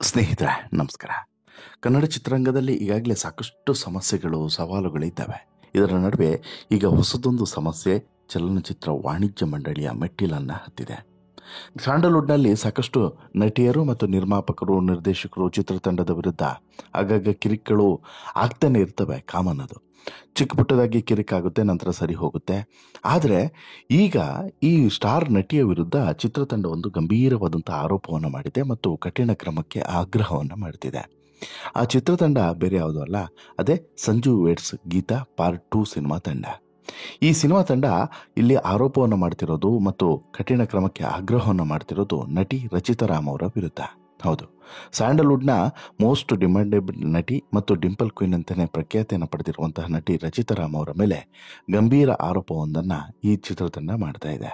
ಸ್ನೇಹಿತರೆ ನಮಸ್ಕಾರ. ಕನ್ನಡ ಚಿತ್ರರಂಗದಲ್ಲಿ ಈಗಾಗಲೇ ಸಾಕಷ್ಟು ಸಮಸ್ಯೆಗಳು, ಸವಾಲುಗಳಿದ್ದಾವೆ. ಇದರ ನಡುವೆ ಈಗ ಹೊಸದೊಂದು ಸಮಸ್ಯೆ ಚಲನಚಿತ್ರ ವಾಣಿಜ್ಯ ಮಂಡಳಿಯ ಮೆಟ್ಟಿಲನ್ನು ಹತ್ತಿದೆ. ಸ್ಯಾಂಡಲ್ವುಡ್ನಲ್ಲಿ ಸಾಕಷ್ಟು ನಟಿಯರು ಮತ್ತು ನಿರ್ಮಾಪಕರು, ನಿರ್ದೇಶಕರು, ಚಿತ್ರತಂಡದ ವಿರುದ್ಧ ಆಗಾಗ ಕಿರಿಕ್ಗಳು ಆಗ್ತಾನೆ ಇರ್ತವೆ. ಕಾಮನ್ ಅದು. ಚಿಕ್ಕ ಪುಟ್ಟದಾಗಿ ಕಿರಿಕಾಗುತ್ತೆ, ನಂತರ ಸರಿ ಹೋಗುತ್ತೆ. ಆದರೆ ಈಗ ಈ ಸ್ಟಾರ್ ನಟಿಯ ವಿರುದ್ಧ ಚಿತ್ರತಂಡ ಒಂದು ಗಂಭೀರವಾದಂಥ ಆರೋಪವನ್ನು ಮಾಡಿದೆ ಮತ್ತು ಕಠಿಣ ಕ್ರಮಕ್ಕೆ ಆಗ್ರಹವನ್ನು ಮಾಡ್ತಿದೆ. ಆ ಚಿತ್ರತಂಡ ಬೇರೆ ಯಾವುದೂ ಅಲ್ಲ, ಅದೇ Sanju weds Geetha part 2 cinema ತಂಡ. ಈ ಸಿನಿಮಾ ತಂಡ ಇಲ್ಲಿ ಆರೋಪವನ್ನು ಮಾಡ್ತಿರೋದು ಮತ್ತು ಕಠಿಣ ಕ್ರಮಕ್ಕೆ ಆಗ್ರಹವನ್ನು ಮಾಡ್ತಿರೋದು ನಟಿ ರಚಿತಾ ರಾಮ್ ಅವರ ವಿರುದ್ಧ. ಹೌದು, ಸ್ಯಾಂಡಲ್ವುಡ್ನ ಮೋಸ್ಟ್ ಡಿಮ್ಯಾಂಡೆಬಲ್ ನಟಿ ಮತ್ತು ಡಿಂಪಲ್ ಕ್ವೀನ್ ಅಂತಲೇ ಪ್ರಖ್ಯಾತಿಯನ್ನು ಪಡೆದಿರುವಂತಹ ನಟಿ ರಚಿತಾ ರಾಮ್ ಅವರ ಮೇಲೆ ಗಂಭೀರ ಆರೋಪವೊಂದನ್ನು ಈ ಚಿತ್ರತಂಡ ಮಾಡ್ತಾ ಇದೆ.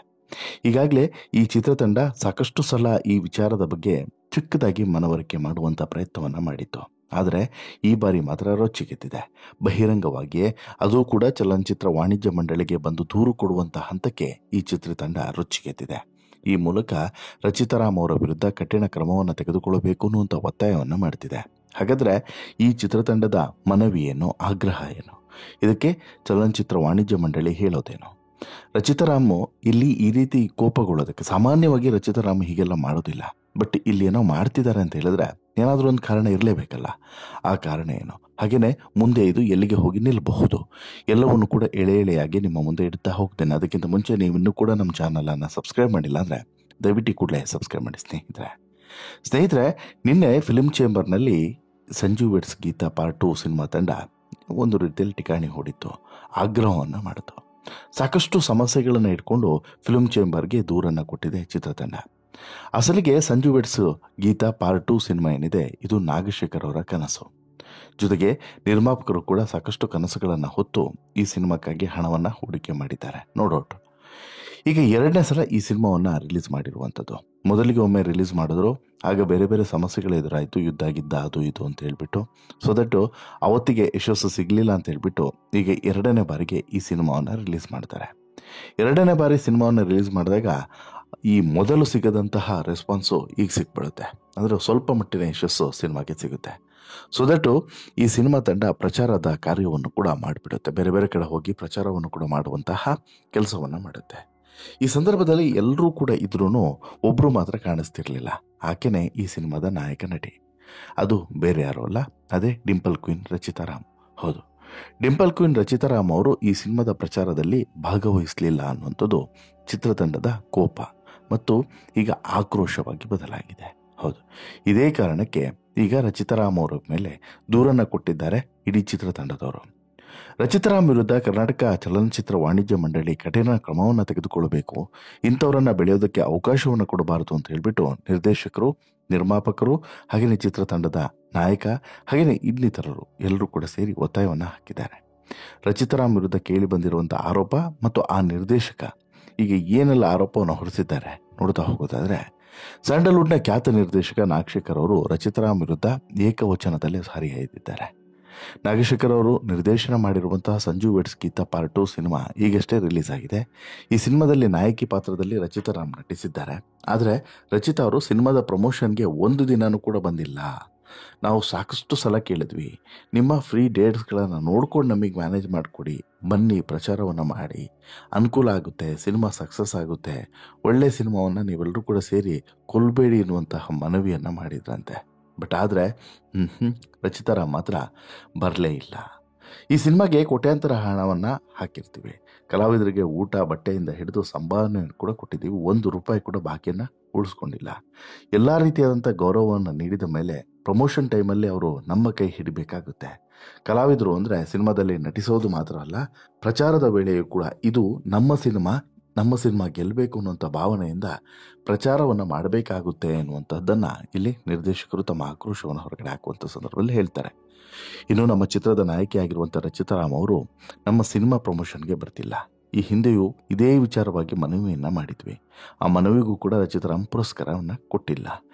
ಈಗಾಗಲೇ ಈ ಚಿತ್ರತಂಡ ಸಾಕಷ್ಟು ಸಲ ಈ ವಿಚಾರದ ಬಗ್ಗೆ ಚಿಕ್ಕದಾಗಿ ಮನವರಿಕೆ ಮಾಡುವಂಥ ಪ್ರಯತ್ನವನ್ನು ಮಾಡಿತ್ತು. ಆದರೆ ಈ ಬಾರಿ ಮಾತ್ರ ರೊಚ್ಚಿಗೆದ್ದಿದೆ. ಬಹಿರಂಗವಾಗಿಯೇ, ಅದು ಕೂಡ ಚಲನಚಿತ್ರ ವಾಣಿಜ್ಯ ಮಂಡಳಿಗೆ ಬಂದು ದೂರು ಕೊಡುವಂಥ ಹಂತಕ್ಕೆ ಈ ಚಿತ್ರತಂಡ ರೊಚ್ಚಿಗೆದ್ದಿದೆ. ಈ ಮೂಲಕ ರಚಿತಾ ರಾಮ್ ಅವರ ವಿರುದ್ಧ ಕಠಿಣ ಕ್ರಮವನ್ನು ತೆಗೆದುಕೊಳ್ಳಬೇಕು ಅನ್ನುವಂಥ ಒತ್ತಾಯವನ್ನು ಮಾಡ್ತಿದೆ. ಹಾಗಾದರೆ ಈ ಚಿತ್ರತಂಡದ ಮನವಿ ಏನು, ಆಗ್ರಹ ಏನು? ಇದಕ್ಕೆ ಚಲನಚಿತ್ರ ವಾಣಿಜ್ಯ ಮಂಡಳಿ ಹೇಳೋದೇನು? ರಚಿತಾ ರಾಮ್ ಇಲ್ಲಿ ಈ ರೀತಿ ಕೋಪಗೊಳ್ಳೋದಕ್ಕೆ, ಸಾಮಾನ್ಯವಾಗಿ ರಚಿತಾ ರಾಮ್ ಹೀಗೆಲ್ಲ ಮಾಡೋದಿಲ್ಲ, ಬಟ್ ಇಲ್ಲಿ ಏನೋ ಮಾಡ್ತಿದ್ದಾರೆ ಅಂತ ಹೇಳಿದ್ರೆ ಏನಾದರೂ ಒಂದು ಕಾರಣ ಇರಲೇಬೇಕಲ್ಲ. ಆ ಕಾರಣ ಏನು? ಹಾಗೆಯೇ ಮುಂದೆ ಇದು ಎಲ್ಲಿಗೆ ಹೋಗಿ ನಿಲ್ಲಬಹುದು? ಎಲ್ಲವನ್ನು ಕೂಡ ಎಳೆ ಎಳೆಯಾಗಿ ನಿಮ್ಮ ಮುಂದೆ ಇಡ್ತಾ ಹೋಗ್ತೇನೆ. ಅದಕ್ಕಿಂತ ಮುಂಚೆ ನೀವು ಇನ್ನೂ ಕೂಡ ನಮ್ಮ ಚಾನಲನ್ನು ಸಬ್ಸ್ಕ್ರೈಬ್ ಮಾಡಿಲ್ಲ ಅಂದರೆ ದಯವಿಟ್ಟು ಕೂಡಲೇ ಸಬ್ಸ್ಕ್ರೈಬ್ ಮಾಡಿ ಸ್ನೇಹಿತರೆ. ನಿನ್ನೆ ಫಿಲ್ಮ್ ಚೇಂಬರ್ನಲ್ಲಿ Sanju weds Geetha part 2 cinema ತಂಡ ಒಂದು ರೀತಿಯಲ್ಲಿ ಠಿಕಾಣಿ ಹೂಡಿತ್ತು, ಆಗ್ರಹವನ್ನು ಮಾಡಿತು. ಸಾಕಷ್ಟು ಸಮಸ್ಯೆಗಳನ್ನು ಇಟ್ಕೊಂಡು ಫಿಲ್ಮ್ ಚೇಂಬರ್ಗೆ ದೂರನ್ನು ಕೊಟ್ಟಿದೆ ಚಿತ್ರತಂಡ. ಅಸಲಿಗೆ Sanju weds Geetha part 2 cinema ಏನಿದೆ, ಇದು ನಾಗಶೇಖರ್ ಅವರ ಕನಸು. ಜೊತೆಗೆ ನಿರ್ಮಾಪಕರು ಕೂಡ ಸಾಕಷ್ಟು ಕನಸುಗಳನ್ನು ಹೊತ್ತು ಈ ಸಿನಿಮಾಕ್ಕಾಗಿ ಹಣವನ್ನು ಹೂಡಿಕೆ ಮಾಡಿದ್ದಾರೆ, ನೋ ಡೌಟ್. ಈಗ ಎರಡನೇ ಸಲ ಈ ಸಿನಿಮಾವನ್ನು ರಿಲೀಸ್ ಮಾಡಿರುವಂಥದ್ದು. ಮೊದಲಿಗೆ ಒಮ್ಮೆ ರಿಲೀಸ್ ಮಾಡಿದ್ರು, ಆಗ ಬೇರೆ ಬೇರೆ ಸಮಸ್ಯೆಗಳು ಎದುರಾಯಿತು, ಯುದ್ಧ ಗಿದ್ದ ಅದು ಇದು ಅಂತ ಹೇಳ್ಬಿಟ್ಟು. ಸೊ ದಟ್ ಅವತ್ತಿಗೆ ಯಶಸ್ಸು ಸಿಗಲಿಲ್ಲ ಅಂತ ಹೇಳ್ಬಿಟ್ಟು ಈಗ ಎರಡನೇ ಬಾರಿಗೆ ಈ ಸಿನಿಮಾವನ್ನು ರಿಲೀಸ್ ಮಾಡ್ತಾರೆ. ಎರಡನೇ ಬಾರಿ ಸಿನಿಮಾವನ್ನು ರಿಲೀಸ್ ಮಾಡಿದಾಗ ಈ ಮೊದಲು ಸಿಗದಂತಹ ರೆಸ್ಪಾನ್ಸು ಈಗ ಸಿಕ್ಬಿಡುತ್ತೆ. ಅಂದರೆ ಸ್ವಲ್ಪ ಮಟ್ಟಿನ ಯಶಸ್ಸು ಸಿನಿಮಾಗೆ ಸಿಗುತ್ತೆ. ಸೊ ದಟ್ಟು ಈ ಸಿನಿಮಾ ತಂಡ ಪ್ರಚಾರದ ಕಾರ್ಯವನ್ನು ಕೂಡ ಮಾಡಿಬಿಡುತ್ತೆ. ಬೇರೆ ಬೇರೆ ಕಡೆ ಹೋಗಿ ಪ್ರಚಾರವನ್ನು ಕೂಡ ಮಾಡುವಂತಹ ಕೆಲಸವನ್ನು ಮಾಡುತ್ತೆ. ಈ ಸಂದರ್ಭದಲ್ಲಿ ಎಲ್ಲರೂ ಕೂಡ ಇದ್ರೂ ಒಬ್ಬರು ಮಾತ್ರ ಕಾಣಿಸ್ತಿರ್ಲಿಲ್ಲ. ಆಕೆನೇ ಈ ಸಿನಿಮಾದ ನಾಯಕ ನಟಿ. ಅದು ಬೇರೆ ಯಾರು ಅಲ್ಲ, ಅದೇ ಡಿಂಪಲ್ ಕ್ವೀನ್ ರಚಿತಾ ರಾಮ್. ಹೌದು, ಡಿಂಪಲ್ ಕ್ವೀನ್ ರಚಿತಾ ರಾಮ್ ಅವರು ಈ ಸಿನಿಮಾದ ಪ್ರಚಾರದಲ್ಲಿ ಭಾಗವಹಿಸಲಿಲ್ಲ ಅನ್ನುವಂಥದ್ದು ಚಿತ್ರತಂಡದ ಕೋಪ ಮತ್ತು ಈಗ ಆಕ್ರೋಶವಾಗಿ ಬದಲಾಗಿದೆ. ಹೌದು, ಇದೇ ಕಾರಣಕ್ಕೆ ಈಗ ರಚಿತಾ ರಾಮ್ ಅವರ ಮೇಲೆ ದೂರನ್ನು ಕೊಟ್ಟಿದ್ದಾರೆ ಇಡೀ ಚಿತ್ರತಂಡದವರು. ರಚಿತಾ ರಾಮ್ ವಿರುದ್ಧ ಕರ್ನಾಟಕ ಚಲನಚಿತ್ರ ವಾಣಿಜ್ಯ ಮಂಡಳಿ ಕಠಿಣ ಕ್ರಮವನ್ನು ತೆಗೆದುಕೊಳ್ಳಬೇಕು, ಇಂಥವರನ್ನು ಬೆಳೆಯೋದಕ್ಕೆ ಅವಕಾಶವನ್ನು ಕೊಡಬಾರದು ಅಂತ ಹೇಳ್ಬಿಟ್ಟು ನಿರ್ದೇಶಕರು, ನಿರ್ಮಾಪಕರು, ಹಾಗೆಯೇ ಚಿತ್ರತಂಡದ ನಾಯಕ, ಹಾಗೆಯೇ ಇನ್ನಿತರರು ಎಲ್ಲರೂ ಕೂಡ ಸೇರಿ ಒತ್ತಾಯವನ್ನು ಹಾಕಿದ್ದಾರೆ. ರಚಿತಾ ರಾಮ್ ವಿರುದ್ಧ ಕೇಳಿ ಬಂದಿರುವಂಥ ಆರೋಪ ಮತ್ತು ಆ ನಿರ್ದೇಶಕ ಈಗ ಏನೆಲ್ಲ ಆರೋಪವನ್ನು ಹೊರಿಸಿದ್ದಾರೆ ನೋಡ್ತಾ ಹೋಗೋದಾದರೆ, ಸ್ಯಾಂಡಲ್ವುಡ್ನ ಖ್ಯಾತ ನಿರ್ದೇಶಕ ನಾಗಶೇಖರ್ ಅವರು ರಚಿತಾ ರಾಮ್ ವಿರುದ್ಧ ಏಕವಚನದಲ್ಲೇ ಹರಿಹಾಯ್ದಿದ್ದಾರೆ. ನಾಗಶೇಖರ್ ಅವರು ನಿರ್ದೇಶನ ಮಾಡಿರುವಂತಹ Sanju weds Geetha part 2 cinema ಈಗಷ್ಟೇ ರಿಲೀಸ್ ಆಗಿದೆ. ಈ ಸಿನಿಮಾದಲ್ಲಿ ನಾಯಕಿ ಪಾತ್ರದಲ್ಲಿ ರಚಿತಾ ರಾಮ್ ನಟಿಸಿದ್ದಾರೆ. ಆದರೆ ರಚಿತಾ ಅವರು ಸಿನಿಮಾದ ಪ್ರಮೋಷನ್ಗೆ ಒಂದು ದಿನನೂ ಕೂಡ ಬಂದಿಲ್ಲ. ನಾವು ಸಾಕಷ್ಟು ಸಲ ಕೇಳಿದ್ವಿ, ನಿಮ್ಮ ಫ್ರೀ ಡೇಟ್ಸ್ಗಳನ್ನು ನೋಡ್ಕೊಂಡು ನಮಗೆ ಮ್ಯಾನೇಜ್ ಮಾಡಿಕೊಡಿ, ಬನ್ನಿ ಪ್ರಚಾರವನ್ನು ಮಾಡಿ, ಅನುಕೂಲ ಆಗುತ್ತೆ, ಸಿನಿಮಾ ಸಕ್ಸಸ್ ಆಗುತ್ತೆ, ಒಳ್ಳೆಯ ಸಿನಿಮಾವನ್ನು ನೀವೆಲ್ಲರೂ ಕೂಡ ಸೇರಿ ಕೊಲ್ಬೇಡಿ ಎನ್ನುವಂತಹ ಮನವಿಯನ್ನು ಮಾಡಿದ್ರಂತೆ. ಬಟ್ ಆದರೆ ರಚಿತಾ ರಾಮ್ ಮಾತ್ರ ಬರಲೇ ಇಲ್ಲ. ಈ ಸಿನಿಮಾಗೆ ಕೋಟ್ಯಾಂತರ ಹಣವನ್ನು ಹಾಕಿರ್ತೀವಿ, ಕಲಾವಿದರಿಗೆ ಊಟ ಬಟ್ಟೆಯಿಂದ ಹಿಡಿದು ಸಂಭಾವನೆ ಕೂಡ ಕೊಟ್ಟಿದ್ದೀವಿ, 1 ರೂಪಾಯಿ ಕೂಡ ಬಾಕಿಯನ್ನು ಉಳಿಸ್ಕೊಂಡಿಲ್ಲ. ಎಲ್ಲ ರೀತಿಯಾದಂಥ ಗೌರವವನ್ನು ನೀಡಿದ ಮೇಲೆ ಪ್ರಮೋಷನ್ ಟೈಮಲ್ಲಿ ಅವರು ನಮ್ಮ ಕೈ ಹಿಡಿಬೇಕಾಗುತ್ತೆ. ಕಲಾವಿದರು ಅಂದರೆ ಸಿನಿಮಾದಲ್ಲಿ ನಟಿಸೋದು ಮಾತ್ರ ಅಲ್ಲ, ಪ್ರಚಾರದ ವೇಳೆಯೂ ಕೂಡ ಇದು ನಮ್ಮ ಸಿನಿಮಾ ಗೆಲ್ಲಬೇಕು ಅನ್ನುವಂಥ ಭಾವನೆಯಿಂದ ಪ್ರಚಾರವನ್ನು ಮಾಡಬೇಕಾಗುತ್ತೆ ಎನ್ನುವಂಥದ್ದನ್ನು ಇಲ್ಲಿ ನಿರ್ದೇಶಕರು ತಮ್ಮ ಆಕ್ರೋಶವನ್ನು ಹೊರಗಡೆ ಹಾಕುವಂಥ ಸಂದರ್ಭದಲ್ಲಿ ಹೇಳ್ತಾರೆ. ಇನ್ನು ನಮ್ಮ ಚಿತ್ರದ ನಾಯಕಿಯಾಗಿರುವಂಥ ರಚಿತಾ ರಾಮ್ ಅವರು ನಮ್ಮ ಸಿನಿಮಾ ಪ್ರಮೋಷನ್ಗೆ ಬರ್ತಿಲ್ಲ. ಈ ಹಿಂದೆಯೂ ಇದೇ ವಿಚಾರವಾಗಿ ಮನವಿಯನ್ನು ಮಾಡಿದ್ವಿ. ಆ ಮನವಿಗೂ ಕೂಡ ರಚಿತಾ ರಾಮ್ ಪುರಸ್ಕಾರವನ್ನು ಕೊಟ್ಟಿಲ್ಲ.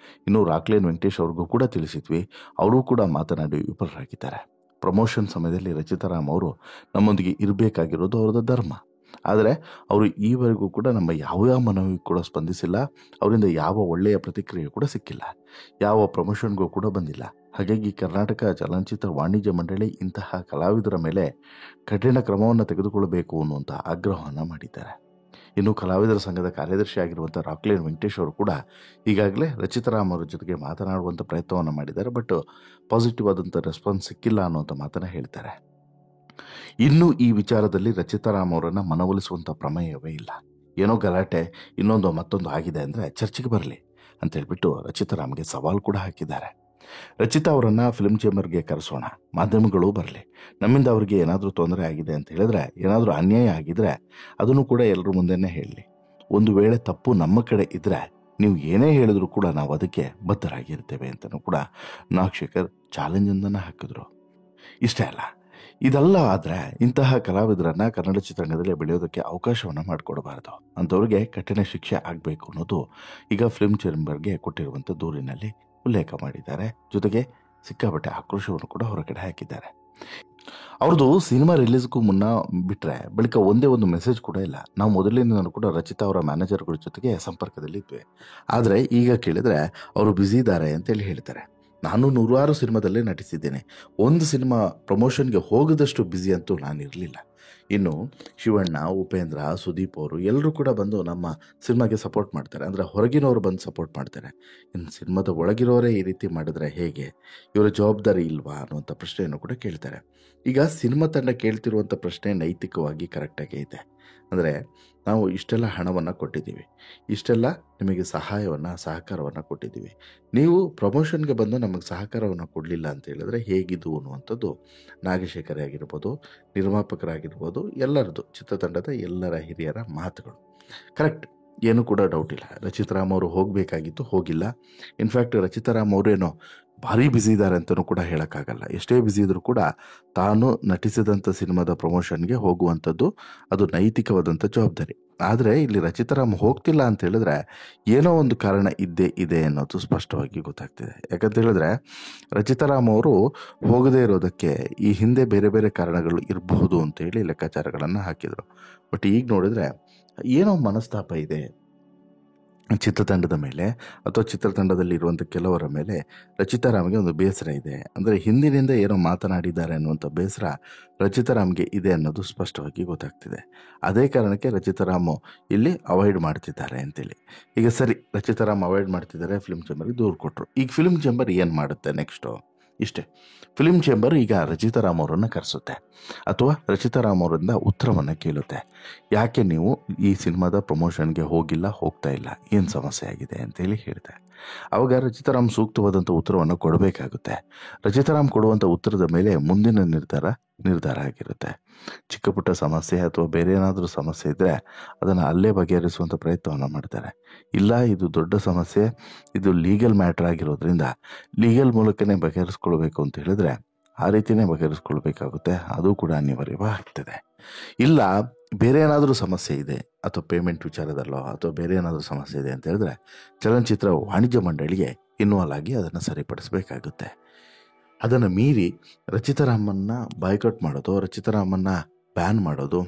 ಇನ್ನು ರಾಕ್ಲೈನ್ ವೆಂಕಟೇಶ್ ಅವ್ರಿಗೂ ಕೂಡ ತಿಳಿಸಿದ್ವಿ, ಅವರು ಕೂಡ ಮಾತನಾಡಿ ವಿಫಲರಾಗಿದ್ದಾರೆ. ಪ್ರಮೋಷನ್ ಸಮಯದಲ್ಲಿ ರಚಿತಾ ರಾಮ್ ಅವರು ನಮ್ಮೊಂದಿಗೆ ಇರಬೇಕಾಗಿರೋದು ಅವರದ ಧರ್ಮ. ಆದರೆ ಅವರು ಈವರೆಗೂ ಕೂಡ ನಮ್ಮ ಯಾವ ಮನವಿ ಕೂಡ ಸ್ಪಂದಿಸಿಲ್ಲ. ಅವರಿಂದ ಯಾವ ಒಳ್ಳೆಯ ಪ್ರತಿಕ್ರಿಯೆ ಕೂಡ ಸಿಕ್ಕಿಲ್ಲ. ಯಾವ ಪ್ರಮೋಷನ್ಗೂ ಕೂಡ ಬಂದಿಲ್ಲ. ಹಾಗಾಗಿ ಕರ್ನಾಟಕ ಚಲನಚಿತ್ರ ವಾಣಿಜ್ಯ ಮಂಡಳಿ ಇಂತಹ ಕಲಾವಿದರ ಮೇಲೆ ಕಠಿಣ ಕ್ರಮವನ್ನು ತೆಗೆದುಕೊಳ್ಳಬೇಕು ಅನ್ನುವಂಥ ಆಗ್ರಹವನ್ನು ಮಾಡಿದ್ದಾರೆ. ಇನ್ನು ಕಲಾವಿದರ ಸಂಘದ ಕಾರ್ಯದರ್ಶಿ ಆಗಿರುವಂಥ ರಾಕ್ಲೈನ್ ವೆಂಕಟೇಶ್ ಅವರು ಕೂಡ ಈಗಾಗಲೇ ರಚಿತಾರಾಮ್ ಅವರ ಜೊತೆಗೆ ಮಾತನಾಡುವಂಥ ಪ್ರಯತ್ನವನ್ನು ಮಾಡಿದ್ದಾರೆ. ಬಟ್ ಪಾಸಿಟಿವ್ ಆದಂಥ ರೆಸ್ಪಾನ್ಸ್ ಸಿಕ್ಕಿಲ್ಲ ಅನ್ನುವಂಥ ಮಾತನ್ನು ಹೇಳ್ತಾರೆ. ಇನ್ನು ಈ ವಿಚಾರದಲ್ಲಿ ರಚಿತಾರಾಮ್ ಅವರನ್ನು ಮನವೊಲಿಸುವಂಥ ಪ್ರಮೇಯವೇ ಇಲ್ಲ. ಏನೋ ಗಲಾಟೆ ಇನ್ನೊಂದು ಮತ್ತೊಂದು ಆಗಿದೆ ಅಂದರೆ ಚರ್ಚೆಗೆ ಬರಲಿ ಅಂತ ಹೇಳ್ಬಿಟ್ಟು ರಚಿತಾರಾಮ್ಗೆ ಸವಾಲು ಕೂಡ ಹಾಕಿದ್ದಾರೆ. ರಚಿತಾ ಅವರನ್ನು ಫಿಲ್ಮ್ ಚೇಂಬರ್ಗೆ ಕರೆಸೋಣ, ಮಾಧ್ಯಮಗಳು ಬರಲಿ, ನಮ್ಮಿಂದ ಅವರಿಗೆ ಏನಾದರೂ ತೊಂದರೆ ಆಗಿದೆ ಅಂತ ಹೇಳಿದ್ರೆ, ಏನಾದರೂ ಅನ್ಯಾಯ ಆಗಿದ್ರೆ ಅದನ್ನು ಕೂಡ ಎಲ್ಲರ ಮುಂದೆನೇ ಹೇಳಲಿ. ಒಂದು ವೇಳೆ ತಪ್ಪು ನಮ್ಮ ಕಡೆ ಇದ್ದರೆ ನೀವು ಏನೇ ಹೇಳಿದ್ರು ಕೂಡ ನಾವು ಅದಕ್ಕೆ ಬದ್ಧರಾಗಿರ್ತೇವೆ ಅಂತಲೂ ಕೂಡ ನಾಗಶೇಖರ್ ಚಾಲೆಂಜನ್ನು ಹಾಕಿದ್ರು. ಇಷ್ಟೇ ಅಲ್ಲ, ಇದೆಲ್ಲ ಆದರೆ ಇಂತಹ ಕಲಾವಿದರನ್ನು ಕನ್ನಡ ಚಿತ್ರರಂಗದಲ್ಲಿ ಬೆಳೆಯೋದಕ್ಕೆ ಅವಕಾಶವನ್ನು ಮಾಡಿಕೊಡಬಾರ್ದು, ಅಂಥವ್ರಿಗೆ ಕಠಿಣ ಶಿಕ್ಷೆ ಆಗಬೇಕು ಅನ್ನೋದು ಈಗ ಫಿಲ್ಮ್ ಚೇಂಬರ್ಗೆ ಕೊಟ್ಟಿರುವಂಥ ದೂರಿನಲ್ಲಿ ಉಲ್ಲೇಖ ಮಾಡಿದ್ದಾರೆ. ಜೊತೆಗೆ ಸಿಕ್ಕಾಪಟ್ಟೆ ಆಕ್ರೋಶವನ್ನು ಕೂಡ ಹೊರಗಡೆ ಹಾಕಿದ್ದಾರೆ. ಅವ್ರದ್ದು ಸಿನಿಮಾ ರಿಲೀಸ್ಗೂ ಮುನ್ನ ಬಿಟ್ಟರೆ ಬಳಿಕ ಒಂದೇ ಒಂದು ಮೆಸೇಜ್ ಕೂಡ ಇಲ್ಲ. ನಾವು ಮೊದಲಿನಿಂದಲೂ ಕೂಡ ರಚಿತಾ ಅವರ ಮ್ಯಾನೇಜರ್ಗಳ ಜೊತೆಗೆ ಸಂಪರ್ಕದಲ್ಲಿ ಇದ್ವಿ. ಆದರೆ ಈಗ ಕೇಳಿದರೆ ಅವರು ಬ್ಯುಸಿ ಇದ್ದಾರೆ ಅಂತೇಳಿ ಹೇಳ್ತಾರೆ. ನಾನು 100 ಸಿನಿಮಾದಲ್ಲೇ ನಟಿಸಿದ್ದೇನೆ. ಒಂದು ಸಿನಿಮಾ ಪ್ರಮೋಷನ್ಗೆ ಹೋಗದಷ್ಟು ಬ್ಯುಸಿ ಅಂತೂ ನಾನು ಇರಲಿಲ್ಲ. ಇನ್ನು ಶಿವಣ್ಣ, ಉಪೇಂದ್ರ, ಸುದೀಪ್ ಅವರು ಎಲ್ಲರೂ ಕೂಡ ಬಂದು ನಮ್ಮ ಸಿನಿಮಾಗೆ ಸಪೋರ್ಟ್ ಮಾಡ್ತಾರೆ. ಅಂದರೆ ಹೊರಗಿನವರು ಬಂದು ಸಪೋರ್ಟ್ ಮಾಡ್ತಾರೆ. ಇನ್ನು ಸಿನಿಮಾದ ಒಳಗಿರೋರೇ ಈ ರೀತಿ ಮಾಡಿದ್ರೆ ಹೇಗೆ? ಇವರ ಜವಾಬ್ದಾರಿ ಇಲ್ವಾ ಅನ್ನುವಂಥ ಪ್ರಶ್ನೆಯನ್ನು ಕೂಡ ಕೇಳ್ತಾರೆ. ಈಗ ಸಿನಿಮಾ ತಂಡ ಕೇಳ್ತಿರುವಂಥ ಪ್ರಶ್ನೆ ನೈತಿಕವಾಗಿ ಕರೆಕ್ಟಾಗೇ ಇದೆ. ಅಂದರೆ ನಾವು ಇಷ್ಟೆಲ್ಲ ಹಣವನ್ನು ಕೊಟ್ಟಿದ್ದೀವಿ, ಇಷ್ಟೆಲ್ಲ ನಿಮಗೆ ಸಹಕಾರವನ್ನು ಕೊಟ್ಟಿದ್ದೀವಿ, ನೀವು ಪ್ರಮೋಷನ್ಗೆ ಬಂದು ನಮಗೆ ಸಹಕಾರವನ್ನು ಕೊಡಲಿಲ್ಲ ಅಂತ ಹೇಳಿದ್ರೆ ಹೇಗಿದು ಅನ್ನುವಂಥದ್ದು ನಾಗಶೇಖರೇ ಆಗಿರ್ಬೋದು, ನಿರ್ಮಾಪಕರಾಗಿರ್ಬೋದು, ಎಲ್ಲರದ್ದು ಚಿತ್ರತಂಡದ ಎಲ್ಲರ ಹಿರಿಯರ ಮಾತುಗಳು. ಕರೆಕ್ಟ್, ಏನೂ ಕೂಡ ಡೌಟ್ ಇಲ್ಲ. ರಚಿತಾರಾಮ್ ಅವರು ಹೋಗಬೇಕಾಗಿತ್ತು, ಹೋಗಿಲ್ಲ. ಇನ್ಫ್ಯಾಕ್ಟ್ ರಚಿತಾರಾಮ್ ಅವರೇನೋ ಭಾರಿ ಬ್ಯುಸಿ ಇದ್ದಾರೆ ಅಂತಲೂ ಕೂಡ ಹೇಳೋಕ್ಕಾಗಲ್ಲ. ಎಷ್ಟೇ ಬ್ಯುಸಿ ಇದ್ರೂ ಕೂಡ ತಾನು ನಟಿಸಿದಂಥ ಸಿನಿಮಾದ ಪ್ರಮೋಷನ್ಗೆ ಹೋಗುವಂಥದ್ದು ಅದು ನೈತಿಕವಾದಂಥ ಜವಾಬ್ದಾರಿ. ಆದರೆ ಇಲ್ಲಿ ರಚಿತಾರಾಮ್ ಹೋಗ್ತಿಲ್ಲ ಅಂತ ಹೇಳಿದ್ರೆ ಏನೋ ಒಂದು ಕಾರಣ ಇದ್ದೇ ಇದೆ ಅನ್ನೋದು ಸ್ಪಷ್ಟವಾಗಿ ಗೊತ್ತಾಗ್ತಿದೆ. ಯಾಕಂತ ಹೇಳಿದ್ರೆ ರಚಿತಾರಾಮ್ ಅವರು ಹೋಗದೇ ಇರೋದಕ್ಕೆ ಈ ಹಿಂದೆ ಬೇರೆ ಬೇರೆ ಕಾರಣಗಳು ಇರಬಹುದು ಅಂತೇಳಿ ಲೆಕ್ಕಾಚಾರಗಳನ್ನು ಹಾಕಿದರು. ಬಟ್ ಈಗ ನೋಡಿದ್ರೆ ಏನೋ ಮನಸ್ತಾಪ ಇದೆ ಚಿತ್ರತಂಡದ ಮೇಲೆ, ಅಥವಾ ಚಿತ್ರತಂಡದಲ್ಲಿ ಇರುವಂಥ ಕೆಲವರ ಮೇಲೆ ರಚಿತಾರಾಮ್ಗೆ ಒಂದು ಬೇಸರ ಇದೆ. ಅಂದರೆ ಹಿಂದಿನಿಂದ ಏನೋ ಮಾತನಾಡಿದ್ದಾರೆ ಅನ್ನುವಂಥ ಬೇಸರ ರಚಿತಾರಾಮ್ಗೆ ಇದೆ ಅನ್ನೋದು ಸ್ಪಷ್ಟವಾಗಿ ಗೊತ್ತಾಗ್ತಿದೆ. ಅದೇ ಕಾರಣಕ್ಕೆ ರಚಿತಾರಾಮ್ ಇಲ್ಲಿ ಅವಾಯ್ಡ್ ಮಾಡ್ತಿದ್ದಾರೆ ಅಂತೇಳಿ. ಈಗ ಸರಿ, ರಚಿತಾರಾಮ್ ಅವಾಯ್ಡ್ ಮಾಡ್ತಿದ್ದಾರೆ, ಫಿಲ್ಮ್ ಚೇಂಬರ್ಗೆ ದೂರು ಕೊಟ್ಟರು. ಈಗ ಫಿಲ್ಮ್ ಚೇಂಬರ್ ಏನು ಮಾಡುತ್ತೆ ನೆಕ್ಸ್ಟು? ಇಷ್ಟೇ, ಫಿಲ್ಮ್ ಚೇಂಬರ್ ಈಗ ರಚಿತಾರಾಮ್ ಅವರನ್ನು ಕರೆಸುತ್ತೆ ಅಥವಾ ರಚಿತಾರಾಮ್ ಅವರಿಂದ ಉತ್ತರವನ್ನು ಕೇಳುತ್ತೆ. ಯಾಕೆ ನೀವು ಈ ಸಿನಿಮಾದ ಪ್ರಮೋಷನ್ಗೆ ಹೋಗ್ತಾ ಇಲ್ಲ, ಏನು ಸಮಸ್ಯೆ ಆಗಿದೆ ಅಂತೇಳಿ ಹೇಳ್ತಾರೆ. ಆವಾಗ ರಚಿತಾರಾಮ್ ಸೂಕ್ತವಾದಂಥ ಉತ್ತರವನ್ನು ಕೊಡಬೇಕಾಗುತ್ತೆ. ರಚಿತಾರಾಮ್ ಕೊಡುವಂಥ ಉತ್ತರದ ಮೇಲೆ ಮುಂದಿನ ನಿರ್ಧಾರ ಆಗಿರುತ್ತೆ. ಚಿಕ್ಕ ಪುಟ್ಟ ಸಮಸ್ಯೆ ಅಥವಾ ಬೇರೆ ಏನಾದರೂ ಸಮಸ್ಯೆ ಇದ್ದರೆ ಅದನ್ನು ಅಲ್ಲೇ ಬಗೆಹರಿಸುವಂಥ ಪ್ರಯತ್ನವನ್ನು ಮಾಡ್ತಾರೆ. ಇಲ್ಲ, ಇದು ದೊಡ್ಡ ಸಮಸ್ಯೆ, ಇದು ಲೀಗಲ್ ಮ್ಯಾಟ್ರ್ ಆಗಿರೋದ್ರಿಂದ ಲೀಗಲ್ ಮೂಲಕನೇ ಬಗೆಹರಿಸ್ಕೊಳ್ಬೇಕು ಅಂತ ಹೇಳಿದ್ರೆ ಆ ರೀತಿಯೇ ಬಗೆಹರಿಸ್ಕೊಳ್ಬೇಕಾಗುತ್ತೆ. ಅದು ಕೂಡ ಅನಿವಾರ್ಯವಾಗ್ತದೆ. ಇಲ್ಲ, ಬೇರೆ ಏನಾದರೂ ಸಮಸ್ಯೆ ಇದೆ ಅಥವಾ ಪೇಮೆಂಟ್ ವಿಚಾರದಲ್ಲೋ ಅಥವಾ ಬೇರೆ ಏನಾದರೂ ಸಮಸ್ಯೆ ಇದೆ ಅಂತ ಹೇಳಿದ್ರೆ ಚಲನಚಿತ್ರ ವಾಣಿಜ್ಯ ಮಂಡಳಿಗೆ ಇನ್ವಾಲ್ವ್ ಆಗಿ ಅದನ್ನು ಸರಿಪಡಿಸಬೇಕಾಗುತ್ತೆ. ಅದನ್ನು ಮೀರಿ ರಚಿತಾರಾಮನ್ನು ಬಾಯ್ಕಾಟ್ ಮಾಡೋದು, ರಚಿತಾರಾಮನ್ನು ಬ್ಯಾನ್ ಮಾಡೋದು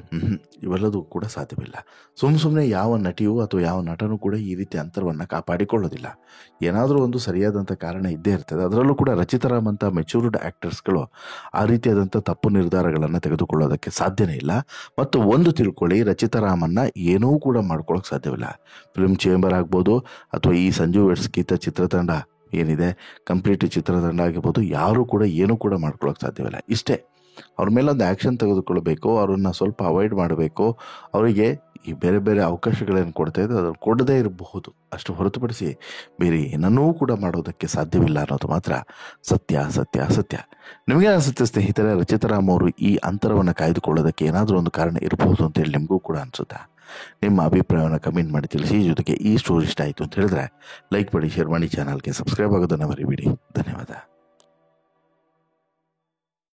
ಇವೆಲ್ಲದೂ ಕೂಡ ಸಾಧ್ಯವಿಲ್ಲ. ಸುಮ್ಮನೆ ಯಾವ ನಟಿಯೂ ಅಥವಾ ಯಾವ ನಟನೂ ಕೂಡ ಈ ರೀತಿ ಅಂತರವನ್ನು ಕಾಪಾಡಿಕೊಳ್ಳೋದಿಲ್ಲ. ಏನಾದರೂ ಒಂದು ಸರಿಯಾದಂಥ ಕಾರಣ ಇದ್ದೇ ಇರ್ತದೆ. ಅದರಲ್ಲೂ ಕೂಡ ರಚಿತಾರಾಮ್ ಅಂತ ಮೆಚೂರ್ಡ್ ಆ್ಯಕ್ಟರ್ಸ್ಗಳು ಆ ರೀತಿಯಾದಂಥ ತಪ್ಪು ನಿರ್ಧಾರಗಳನ್ನು ತೆಗೆದುಕೊಳ್ಳೋದಕ್ಕೆ ಸಾಧ್ಯನೇ ಇಲ್ಲ. ಮತ್ತು ಒಂದು ತಿಳ್ಕೊಳ್ಳಿ, ರಚಿತಾರಾಮನ್ನು ಏನೂ ಕೂಡ ಮಾಡ್ಕೊಳ್ಳೋಕೆ ಸಾಧ್ಯವಿಲ್ಲ. ಫಿಲ್ಮ್ ಚೇಂಬರ್ ಆಗ್ಬೋದು ಅಥವಾ ಈ ಸಂಜು ವೆಡ್ಸ್ ಗೀತಾ ಚಿತ್ರತಂಡ ಏನಿದೆ, ಕಂಪ್ಲೀಟ್ ಚಿತ್ರತಂಡ ಆಗಿರ್ಬೋದು, ಯಾರೂ ಕೂಡ ಏನೂ ಕೂಡ ಮಾಡ್ಕೊಳ್ಳೋಕೆ ಸಾಧ್ಯವಿಲ್ಲ. ಇಷ್ಟೇ, ಅವ್ರ ಮೇಲೆ ಒಂದು ಆ್ಯಕ್ಷನ್ ತೆಗೆದುಕೊಳ್ಬೇಕು, ಅವ್ರನ್ನ ಸ್ವಲ್ಪ ಅವಾಯ್ಡ್ ಮಾಡಬೇಕು. ಅವರಿಗೆ ಈ ಬೇರೆ ಬೇರೆ ಅವಕಾಶಗಳೇನು ಕೊಡ್ತಾ ಇದೆ ಅದನ್ನು ಕೊಡದೇ ಇರಬಹುದು. ಅಷ್ಟು ಹೊರತುಪಡಿಸಿ ಬೇರೆ ಏನನ್ನೂ ಕೂಡ ಮಾಡೋದಕ್ಕೆ ಸಾಧ್ಯವಿಲ್ಲ ಅನ್ನೋದು ಮಾತ್ರ ಸತ್ಯ. ನಿಮಗೆ ಅನಿಸುತ್ತೆ ಸ್ನೇಹಿತರೆ, ರಚಿತಾರಾಮ್ ಅವರು ಈ ಅಂತರವನ್ನು ಕಾಯ್ದುಕೊಳ್ಳೋದಕ್ಕೆ ಏನಾದರೂ ಒಂದು ಕಾರಣ ಇರಬಹುದು ಅಂತೇಳಿ ನಿಮಗೂ ಕೂಡ ಅನಿಸುತ್ತಾ? ನಿಮ್ಮ ಅಭಿಪ್ರಾಯವನ್ನು ಕಮೆಂಟ್ ಮಾಡಿ ತಿಳಿಸಿ. ಜೊತೆಗೆ ಈ ಸ್ಟೋರಿ ಇಷ್ಟ ಆಯಿತು ಅಂತ ಹೇಳಿದ್ರೆ ಲೈಕ್ ಮಾಡಿ, ಶೇರ್ ಮಾಡಿ, ಚಾನಲ್ಗೆ ಸಬ್ಸ್ಕ್ರೈಬ್ ಆಗೋದನ್ನು ಮರಿಬೇಡಿ. ಧನ್ಯವಾದ.